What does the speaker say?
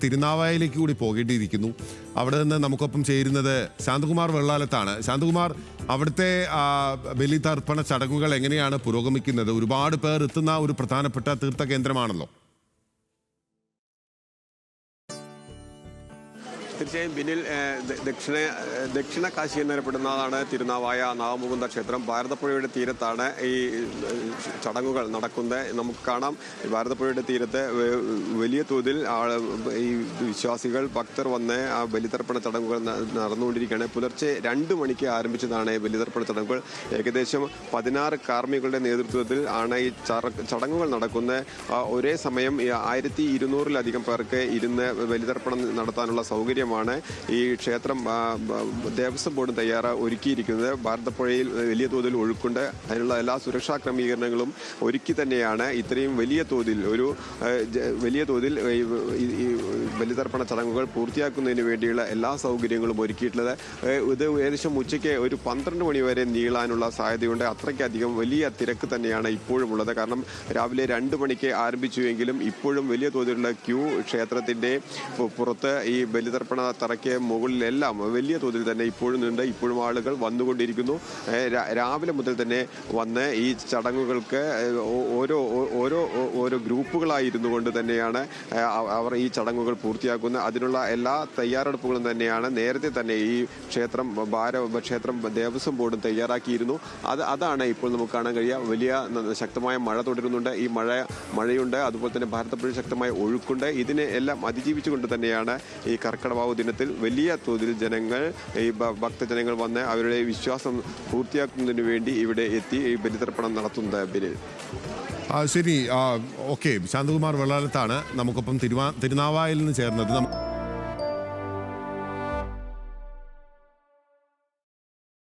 തിരുനാവായയിലേക്ക് കൂടി പോകേണ്ടിയിരിക്കുന്നു. അവിടെ നിന്ന് നമുക്കൊപ്പം ചേരുന്നത് ശാന്തകുമാർ വെള്ളാലത്താണ്. ശാന്തകുമാർ, അവിടുത്തെ ബലിതർപ്പണ ചടങ്ങുകൾ എങ്ങനെയാണ് പുരോഗമിക്കുന്നത്? ഒരുപാട് പേർ എത്തുന്ന ഒരു പ്രധാനപ്പെട്ട തീർത്ഥ കേന്ദ്രമാണല്ലോ. തീർച്ചയായും ബിനിൽ, ദക്ഷിണ കാശി എന്നറിയപ്പെടുന്നതാണ് തിരുനാവായ നാഗമുകുന്ദ ക്ഷേത്രം. ഭാരതപ്പുഴയുടെ തീരത്താണ് ഈ ചടങ്ങുകൾ നടക്കുന്നത്. നമുക്ക് കാണാം, ഭാരതപ്പുഴയുടെ തീരത്ത് വലിയ തോതിൽ ഈ വിശ്വാസികൾ, ഭക്തർ വന്ന് ആ ബലിതർപ്പണ ചടങ്ങുകൾ നടന്നുകൊണ്ടിരിക്കുകയാണ്. പുലർച്ചെ 2 മണിക്ക് ആരംഭിച്ചതാണ് ഈ ബലിതർപ്പണ ചടങ്ങുകൾ. ഏകദേശം 16 കാർമ്മികളുടെ നേതൃത്വത്തിൽ ആണ് ഈ ചടങ്ങുകൾ നടക്കുന്നത്. ഒരേ സമയം 1200-ലധികം പേർക്ക് ഇരുന്ന് ബലിതർപ്പണം നടത്താനുള്ള സൗകര്യം ഈ ക്ഷേത്രം ദേവസ്വം ബോർഡ് ഒരുക്കിയിരിക്കുന്നത്. ഭാരതപ്പുഴയിൽ വലിയ തോതിൽ ഒഴുക്കുണ്ട്. അതിനുള്ള എല്ലാ സുരക്ഷാ ക്രമീകരണങ്ങളും ഒരുക്കി തന്നെയാണ് ഇത്രയും വലിയ തോതിൽ ഈ ബലിതർപ്പണ ചടങ്ങുകൾ പൂർത്തിയാക്കുന്നതിന് വേണ്ടിയുള്ള എല്ലാ സൗകര്യങ്ങളും ഒരുക്കിയിട്ടുള്ളത്. ഇത് ഏകദേശം ഉച്ചയ്ക്ക് ഒരു 12 മണി വരെ നീളാനുള്ള സാധ്യതയുണ്ട്. അത്രയ്ക്കധികം വലിയ തിരക്ക് തന്നെയാണ് ഇപ്പോഴും ഉള്ളത്. കാരണം രാവിലെ 2 മണിക്ക് ആരംഭിച്ചുവെങ്കിലും ഇപ്പോഴും വലിയ തോതിലുള്ള ക്യൂ ക്ഷേത്രത്തിന്റെ പുറത്ത് ഈ ബലിതർപ്പണ തറയ്ക്ക് മുകളിലെല്ലാം വലിയ തോതിൽ തന്നെ ഇപ്പോഴും ഉണ്ട്. ഇപ്പോഴും ആളുകൾ വന്നുകൊണ്ടിരിക്കുന്നു. രാവിലെ മുതൽ തന്നെ വന്ന് ഈ ചടങ്ങുകൾക്ക് ഓരോ ഗ്രൂപ്പുകളായിരുന്നു കൊണ്ട് തന്നെയാണ് അവർ ഈ ചടങ്ങുകൾ പൂർത്തിയാക്കുന്നത്. അതിനുള്ള എല്ലാ തയ്യാറെടുപ്പുകളും തന്നെയാണ് നേരത്തെ തന്നെ ഈ ക്ഷേത്രം ദേവസ്വം ബോർഡും തയ്യാറാക്കിയിരുന്നു. അതാണ് ഇപ്പോൾ നമുക്ക് കാണാൻ കഴിയുക. വലിയ ശക്തമായ മഴ തുടരുന്നുണ്ട്. ഈ മഴയുണ്ട്, അതുപോലെ തന്നെ ഭാരതപ്പുഴ ശക്തമായ ഒഴുക്കുണ്ട്. ഇതിനെ എല്ലാം അതിജീവിച്ചുകൊണ്ട് തന്നെയാണ് ഈ കർക്കിടക ദിനത്തിൽ വലിയ തോതിൽ ഭക്തജനങ്ങൾ വന്ന് അവരുടെ വിശ്വാസം പൂർത്തിയാക്കുന്നതിന് വേണ്ടി ഇവിടെ എത്തി ഈ ബലിതർപ്പണം നടത്തുന്നത്. ശരി, ഓക്കെ. ശാന്തകുമാർ വെള്ളാലത്താണ് നമുക്കൊപ്പം തിരുനാവായയിൽ നിന്ന് ചേർന്നത്.